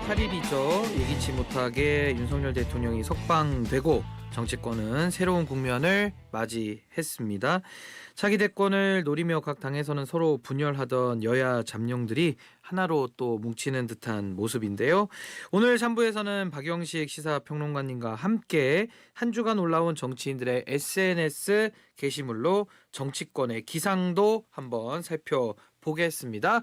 8일이죠. 예기치 못하게 윤석열 대통령이 석방되고 정치권은 새로운 국면을 맞이했습니다. 차기 대권을 노리며 각 당에서는 서로 분열하던 여야 잠룡들이 하나로 또 뭉치는 듯한 모습인데요. 오늘 3부에서는 박영식 시사평론가님과 함께 한 주간 올라온 정치인들의 SNS 게시물로 정치권의 기상도 한번 살펴보겠습니다.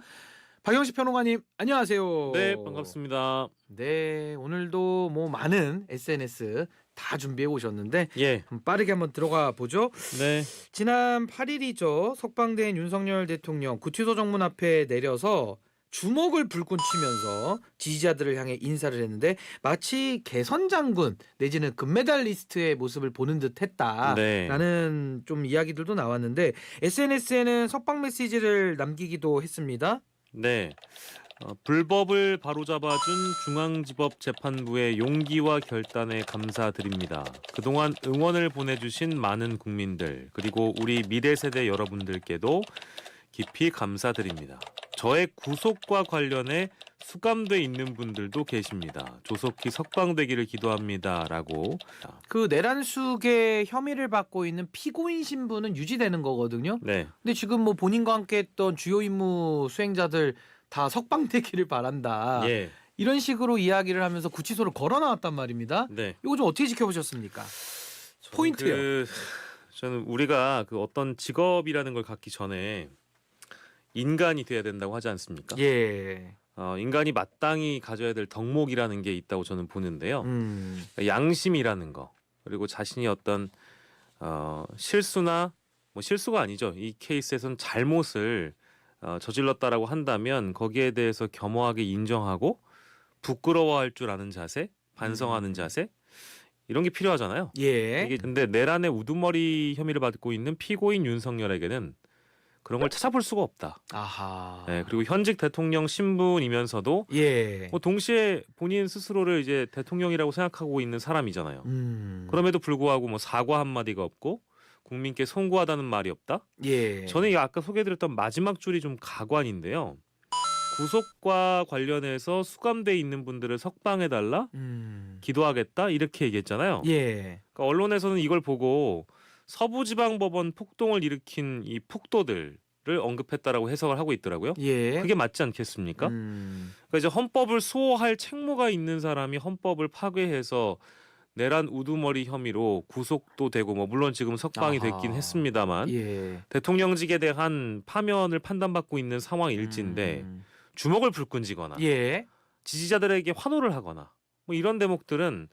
박영식 평론가님 안녕하세요. 네, 반갑습니다. 네, 오늘도 뭐 많은 SNS 다 준비해 오셨는데 예, 빠르게 한번 들어가 보죠. 네, 지난 8일이죠. 석방된 윤석열 대통령 구치소 정문 앞에 내려서 주먹을 불끈 치면서 지지자들을 향해 인사를 했는데 마치 개선 장군 내지는 금메달리스트의 모습을 보는 듯 했다라는 좀 이야기들도 나왔는데 SNS에는 석방 메시지를 남기기도 했습니다. 네. 불법을 바로잡아준 중앙지법 재판부의 용기와 결단에 감사드립니다. 그동안 응원을 보내주신 많은 국민들 그리고 우리 미래 세대 여러분들께도 깊이 감사드립니다. 저의 구속과 관련해 수감돼 있는 분들도 계십니다. 조속히 석방되기를 기도합니다라고. 그 내란숙의 혐의를 받고 있는 피고인 신분은 유지되는 거거든요. 네. 근데 지금 뭐 본인과 함께했던 주요 임무 수행자들 다 석방되기를 바란다. 예. 이런 식으로 이야기를 하면서 구치소를 걸어 나왔단 말입니다. 네. 이거 좀 어떻게 지켜보셨습니까? 포인트요. 저는 우리가 그 어떤 직업이라는 걸 갖기 전에 인간이 돼야 된다고 하지 않습니까? 예. 인간이 마땅히 가져야 될 덕목이라는 게 있다고 저는 보는데요. 그러니까 양심이라는 거 그리고 자신이 어떤 실수나 뭐 실수가 아니죠. 이 케이스에서는 잘못을 저질렀다라고 한다면 거기에 대해서 겸허하게 인정하고 부끄러워할 줄 아는 자세, 반성하는 자세 이런 게 필요하잖아요. 예. 이게 근데 내란의 우두머리 혐의를 받고 있는 피고인 윤석열에게는 그런 걸 찾아볼 수가 없다. 아하. 네, 그리고 현직 대통령 신분이면서도 예. 뭐 동시에 본인 스스로를 이제 대통령이라고 생각하고 있는 사람이잖아요. 그럼에도 불구하고 뭐 사과 한 마디가 없고 국민께 송구하다는 말이 없다. 예. 저는 이 아까 소개해드렸던 마지막 줄이 좀 가관인데요. 구속과 관련해서 수감돼 있는 분들을 석방해달라, 기도하겠다 이렇게 얘기했잖아요. 예. 그러니까 언론에서는 이걸 보고 서부지방법원 폭동을 일으킨 이 폭도들을 언급했다라고 해석을 하고 있더라고요. 예. 그게 맞지 않겠습니까? 그러니까 이제 헌법을 수호할 책무가 있는 사람이 헌법을 파괴해서 내란 우두머리 혐의로 구속도 되고 뭐 물론 지금 석방이 됐긴 했습니다만 예. 대통령직에 대한 파면을 판단받고 있는 상황일진데 주먹을 불끈 쥐거나 예. 지지자들에게 환호를 하거나 뭐 이런 대목들은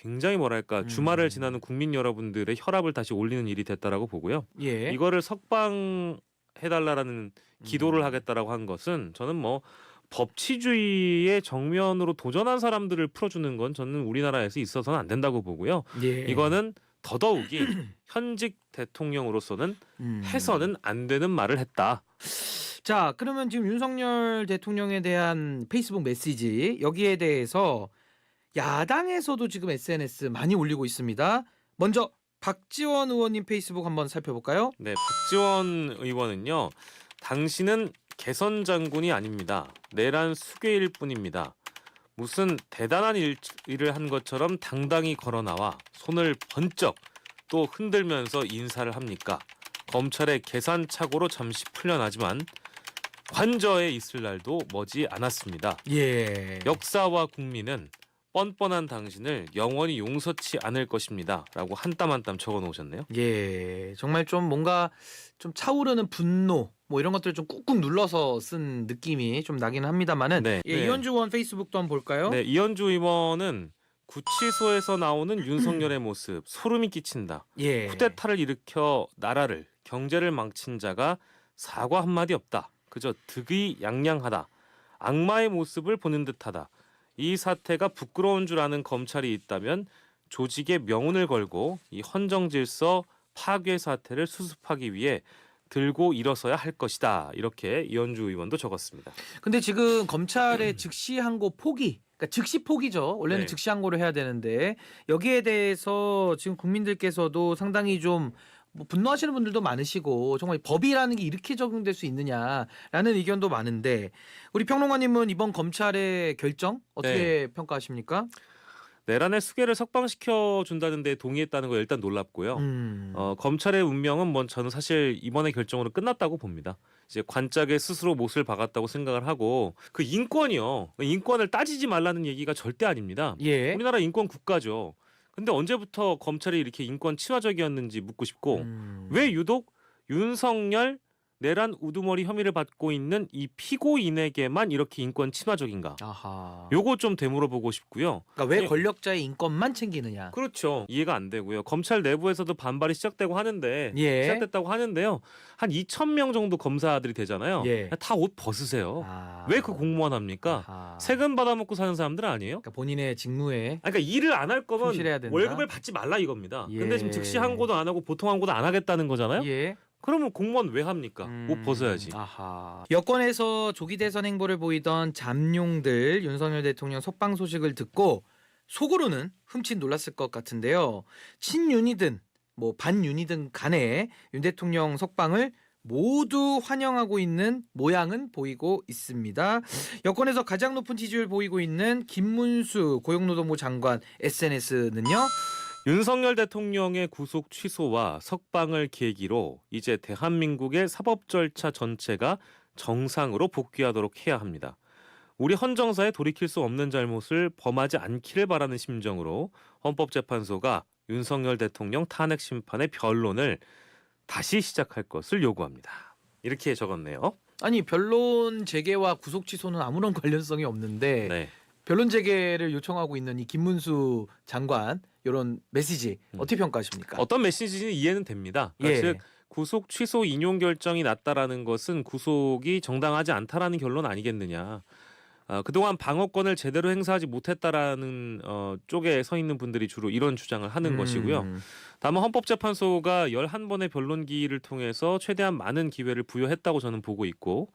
굉장히 뭐랄까 주말을 지나는 국민 여러분들의 혈압을 다시 올리는 일이 됐다라고 보고요. 예. 이거를 석방해달라라는 기도를 하겠다라고 한 것은 저는 뭐 법치주의의 정면으로 도전한 사람들을 풀어주는 건 저는 우리나라에서 있어서는 안 된다고 보고요. 예. 이거는 더더욱이 현직 대통령으로서는 해서는 안 되는 말을 했다. 자, 그러면 지금 윤석열 대통령에 대한 페이스북 메시지 여기에 대해서 야당에서도 지금 SNS 많이 올리고 있습니다. 먼저 박지원 의원님 페이스북 한번 살펴볼까요? 네, 박지원 의원은요. 당신은 개선 장군이 아닙니다. 내란 수괴일 뿐입니다. 무슨 대단한 일을 한 것처럼 당당히 걸어 나와 손을 번쩍 또 흔들면서 인사를 합니까? 검찰의 계산착오로 잠시 풀려나지만 관저에 있을 날도 머지 않았습니다. 예. 역사와 국민은 뻔뻔한 당신을 영원히 용서치 않을 것입니다. 라고 한 땀 한 땀 적어 놓으셨네요. 예. 정말 좀 뭔가 좀 차오르는 분노 뭐 이런 것들을 좀 꾹꾹 눌러서 쓴 느낌이 좀 나긴 합니다만은 네. 예, 이현주 의원 페이스북도 한번 볼까요? 네, 이현주 의원은 구치소에서 나오는 윤석열의 모습 소름이 끼친다. 예. 쿠데타를 일으켜 나라를 경제를 망친 자가 사과 한마디 없다. 그저 득의양양하다. 악마의 모습을 보는 듯하다. 이 사태가 부끄러운 줄 아는 검찰이 있다면 조직의 명운을 걸고 이 헌정질서 파괴 사태를 수습하기 위해 들고 일어서야 할 것이다. 이렇게 이현주 의원도 적었습니다. 근데 지금 검찰의 즉시 항고 포기, 그러니까 즉시 포기죠. 원래는 네. 즉시 항고를 해야 되는데 여기에 대해서 지금 국민들께서도 상당히 좀 뭐 분노하시는 분들도 많으시고 정말 법이라는 게 이렇게 적용될 수 있느냐라는 의견도 많은데 우리 평론가님은 이번 검찰의 결정 어떻게 평가하십니까? 내란의 수괴를 석방시켜 준다는 데 동의했다는 거 일단 놀랍고요. 검찰의 운명은 뭐 저는 사실 이번의 결정으로 끝났다고 봅니다. 이제 관짝에 스스로 못을 박았다고 생각을 하고 그 인권이요. 인권을 따지지 말라는 얘기가 절대 아닙니다. 예. 우리나라 인권 국가죠. 근데 언제부터 검찰이 이렇게 인권 친화적이었는지 묻고 싶고 왜 유독 윤석열 내란 우두머리 혐의를 받고 있는 이 피고인에게만 이렇게 인권 친화적인가? 아하. 요거 좀 되물어보고 싶고요. 그러니까 왜 예. 권력자의 인권만 챙기느냐? 그렇죠. 이해가 안 되고요. 검찰 내부에서도 반발이 시작되고 하는데 예. 시작됐다고 하는데요. 한 2,000명 정도 검사들이 되잖아요. 예. 다 옷 벗으세요. 아. 왜 그 공무원 합니까? 아하. 세금 받아먹고 사는 사람들 아니에요? 그러니까 본인의 직무에 그러니까 일을 안 할 거면 충실해야 된다? 월급을 받지 말라 이겁니다. 예. 근데 지금 즉시 항고도 안 하고 보통 항고도 안 하겠다는 거잖아요. 예. 그러면 공무원 왜 합니까? 옷 벗어야지. 아하. 여권에서 조기 대선 행보를 보이던 잠룡들 윤석열 대통령 석방 소식을 듣고 속으로는 흠칫 놀랐을 것 같은데요. 친윤이든 뭐 반윤이든 간에 윤 대통령 석방을 모두 환영하고 있는 모양은 보이고 있습니다. 여권에서 가장 높은 지지율 보이고 있는 김문수 고용노동부 장관 SNS는요. 윤석열 대통령의 구속 취소와 석방을 계기로 이제 대한민국의 사법 절차 전체가 정상으로 복귀하도록 해야 합니다. 우리 헌정사에 돌이킬 수 없는 잘못을 범하지 않기를 바라는 심정으로 헌법재판소가 윤석열 대통령 탄핵 심판의 변론을 다시 시작할 것을 요구합니다. 이렇게 적었네요. 아니 변론 재개와 구속 취소는 아무런 관련성이 없는데 네. 변론 재개를 요청하고 있는 이 김문수 장관 이런 메시지 어떻게 평가하십니까? 어떤 메시지는 이해는 됩니다. 그러니까 예. 즉 구속 취소 인용 결정이 났다라는 것은 구속이 정당하지 않다라는 결론 아니겠느냐. 그동안 방어권을 제대로 행사하지 못했다라는 쪽에 서 있는 분들이 주로 이런 주장을 하는 것이고요. 다만 헌법재판소가 11번의 변론 기일을 통해서 최대한 많은 기회를 부여했다고 저는 보고 있고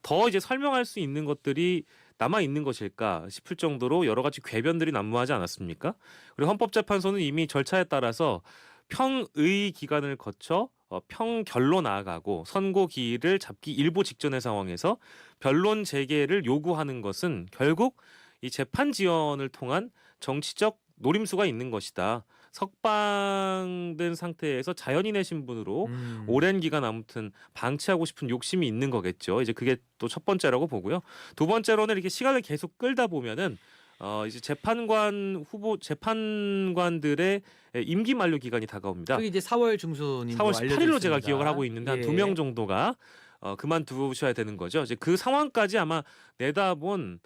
더 이제 설명할 수 있는 것들이 남아 있는 것일까 싶을 정도로 여러 가지 궤변들이 난무하지 않았습니까? 그리고 헌법재판소는 이미 절차에 따라서 평의 기간을 거쳐 평결로 나아가고 선고 기일을 잡기 일보 직전의 상황에서 변론 재개를 요구하는 것은 결국 이 재판 지연을 통한 정치적 노림수가 있는 것이다. 석방된 상태에서 자연인의 신분으로 오랜 기간 아무튼 방치하고 싶은 욕심이 있는 거겠죠. 이제 그게 또 첫 번째라고 보고요. 두 번째로는 이렇게 시간을 계속 끌다 보면은 이제 재판관들의 임기 만료 기간이 다가옵니다. 그게 이제 4월 중순인 4월 걸로 알려져 18일로 제가 있습니다. 기억을 하고 있는데 한 예. 2명 정도가 그만두셔야 되는 거죠. 이제 그 상황까지 아마 내다본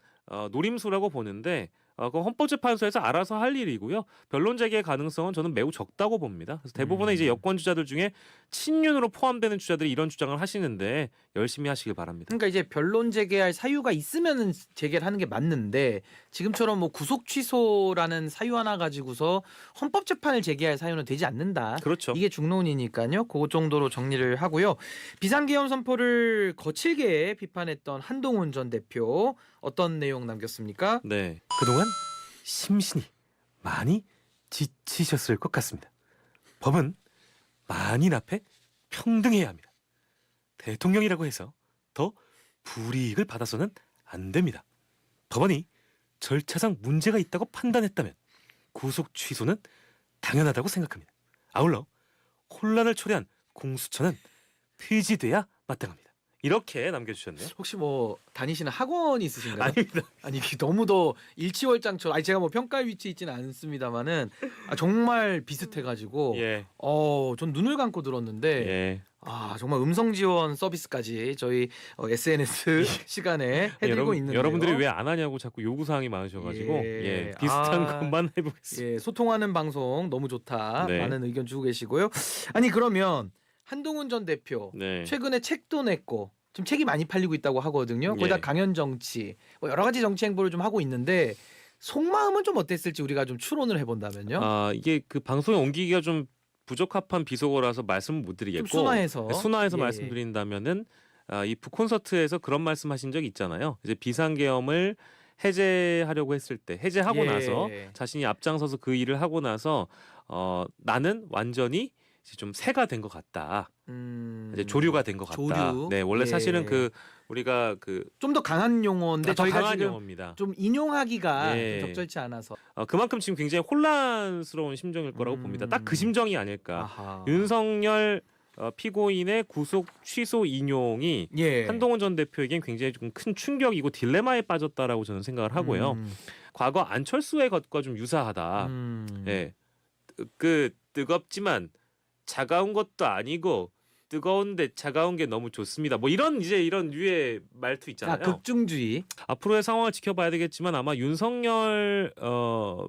노림수라고 보는데 그 헌법재판소에서 알아서 할 일이고요. 변론 재개 가능성은 저는 매우 적다고 봅니다. 그래서 대부분의 이제 여권 주자들 중에 친윤으로 포함되는 주자들이 이런 주장을 하시는데 열심히 하시길 바랍니다. 그러니까 이제 변론 재개할 사유가 있으면은 재개를 하는 게 맞는데 지금처럼 뭐 구속 취소라는 사유 하나 가지고서 헌법재판을 재개할 사유는 되지 않는다. 그렇죠. 이게 중론이니까요. 그 정도로 정리를 하고요. 비상계엄 선포를 거칠게 비판했던 한동훈 전 대표 어떤 내용 남겼습니까? 네. 그동안 심신이 많이 지치셨을 것 같습니다. 법은 만인 앞에 평등해야 합니다. 대통령이라고 해서 더 불이익을 받아서는 안 됩니다. 법원이 절차상 문제가 있다고 판단했다면 구속 취소는 당연하다고 생각합니다. 아울러 혼란을 초래한 공수처는 폐지돼야 마땅합니다. 이렇게 남겨주셨네요. 혹시 뭐 다니시는 학원이 있으신가요? 아닙니다. 아니 이게 너무 더 일치월장처럼 아니 제가 뭐 평가할 위치에 있지는 않습니다만은 정말 비슷해가지고 예, 전 눈을 감고 들었는데 예. 정말 음성 지원 서비스까지 저희 SNS 시간에 해드리고 있는데요. 여러분들이 왜 안 하냐고 자꾸 요구 사항이 많으셔가지고 예. 비슷한 것만 해보겠습니다. 예, 소통하는 방송 너무 좋다. 네. 많은 의견 주고 계시고요. 아니 그러면 한동훈 전 대표 네. 최근에 책도 냈고 좀 책이 많이 팔리고 있다고 하거든요. 거기다 예. 강연 정치 뭐 여러 가지 정치 행보를 좀 하고 있는데 속마음은 좀 어땠을지 우리가 좀 추론을 해본다면요. 이게 그 방송에 옮기기가 좀 부적합한 비속어라서 말씀을 못 드리겠고 좀 순화해서 순화해서 예. 말씀드린다면은 이 북콘서트에서 그런 말씀하신 적이 있잖아요. 이제 비상계엄을 해제하려고 했을 때 해제하고 예. 나서 자신이 앞장서서 그 일을 하고 나서 나는 완전히 이제 좀 새가 된 것 같다. 이제 조류가 된 것 같다. 조류. 네, 원래 예. 사실은 우리가 좀 더 강한 용어인데 더 저희가 강한 지금 용어입니다. 좀 인용하기가 예. 좀 적절치 않아서. 그만큼 지금 굉장히 혼란스러운 심정일 거라고 봅니다. 딱 그 심정이 아닐까. 아하. 윤석열 피고인의 구속 취소 인용이 예. 한동훈 전 대표에겐 굉장히 좀 큰 충격이고 딜레마에 빠졌다라고 저는 생각을 하고요. 과거 안철수의 것과 좀 유사하다. 예, 뜨겁지만 차가운 것도 아니고 뜨거운데 차가운 게 너무 좋습니다. 뭐 이런 류의 말투 있잖아요. 극중주의. 앞으로의 상황을 지켜봐야 되겠지만 아마 윤석열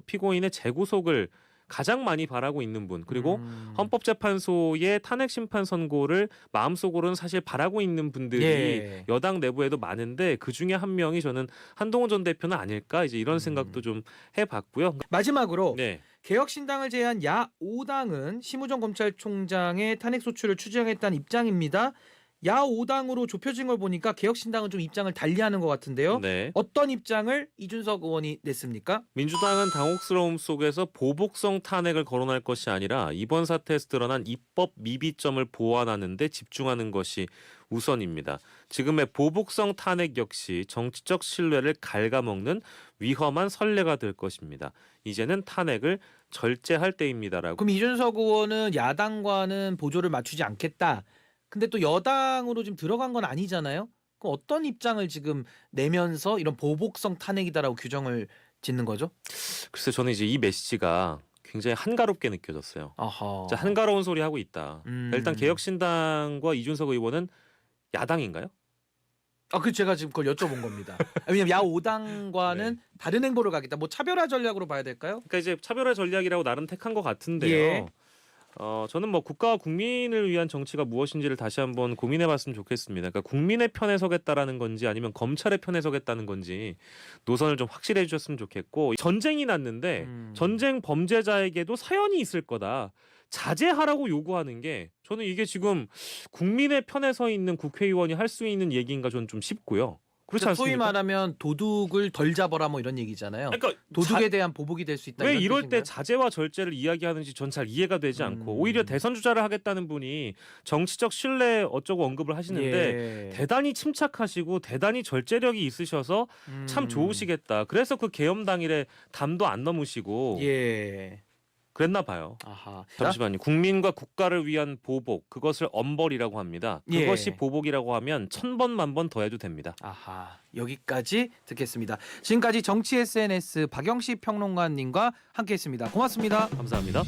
피고인의 재구속을 가장 많이 바라고 있는 분, 그리고 헌법재판소의 탄핵 심판 선고를 마음속으로는 사실 바라고 있는 분들이 예. 여당 내부에도 많은데 그 중에 한 명이 저는 한동훈 전 대표는 아닐까, 이제 이런 생각도 좀 해봤고요. 마지막으로 네. 개혁신당을 제외한 야 5당은 심우정 검찰총장의 탄핵 소추를 추진하겠다는 입장입니다. 야 5당으로 좁혀진 걸 보니까 개혁신당은 좀 입장을 달리하는 것 같은데요. 네. 어떤 입장을 이준석 의원이 냈습니까? 민주당은 당혹스러움 속에서 보복성 탄핵을 거론할 것이 아니라 이번 사태에서 드러난 입법 미비점을 보완하는 데 집중하는 것이 우선입니다. 지금의 보복성 탄핵 역시 정치적 신뢰를 갉아먹는 위험한 선례가 될 것입니다. 이제는 탄핵을 절제할 때입니다라고. 그럼 이준석 의원은 야당과는 보조를 맞추지 않겠다. 근데 또 여당으로 지금 들어간 건 아니잖아요. 그럼 어떤 입장을 지금 내면서 이런 보복성 탄핵이다라고 규정을 짓는 거죠? 글쎄, 저는 이제 이 메시지가 굉장히 한가롭게 느껴졌어요. 아하. 진짜 한가로운 소리 하고 있다. 일단 개혁신당과 이준석 의원은 야당인가요? 그 제가 지금 그걸 여쭤본 겁니다. 왜냐면 야 5당과는 네. 다른 행보를 가겠다. 뭐 차별화 전략으로 봐야 될까요? 그러니까 이제 차별화 전략이라고 나름 택한 것 같은데요. 예. 저는 뭐 국가와 국민을 위한 정치가 무엇인지를 다시 한번 고민해봤으면 좋겠습니다. 그러니까 국민의 편에 서겠다라는 건지 아니면 검찰의 편에 서겠다는 건지 노선을 좀 확실해 주셨으면 좋겠고, 전쟁이 났는데 전쟁 범죄자에게도 사연이 있을 거다. 자제하라고 요구하는 게, 저는 이게 지금 국민의 편에 서 있는 국회의원이 할 수 있는 얘기인가 저는 좀 싶고요. 그렇지 않습니까? 소위 말하면 도둑을 덜 잡아라 뭐 이런 얘기잖아요. 그러니까 도둑에 대한 보복이 될 수 있다. 왜 이런 이럴 때 뜻인가요? 자제와 절제를 이야기하는지 전 잘 이해가 되지 않고, 오히려 대선 주자를 하겠다는 분이 정치적 신뢰 어쩌고 언급을 하시는데 예. 대단히 침착하시고 대단히 절제력이 있으셔서 참 좋으시겠다. 그래서 그 계엄 당일에 담도 안 넘으시고 예. 그랬나 봐요. 아하. 잠시만요. 국민과 국가를 위한 보복, 그것을 엄벌이라고 합니다. 예. 그것이 보복이라고 하면 1000번 만번 더 해도 됩니다. 아하. 여기까지 듣겠습니다. 지금까지 정치 SNS 박영식 평론가님과 함께했습니다. 고맙습니다. 감사합니다.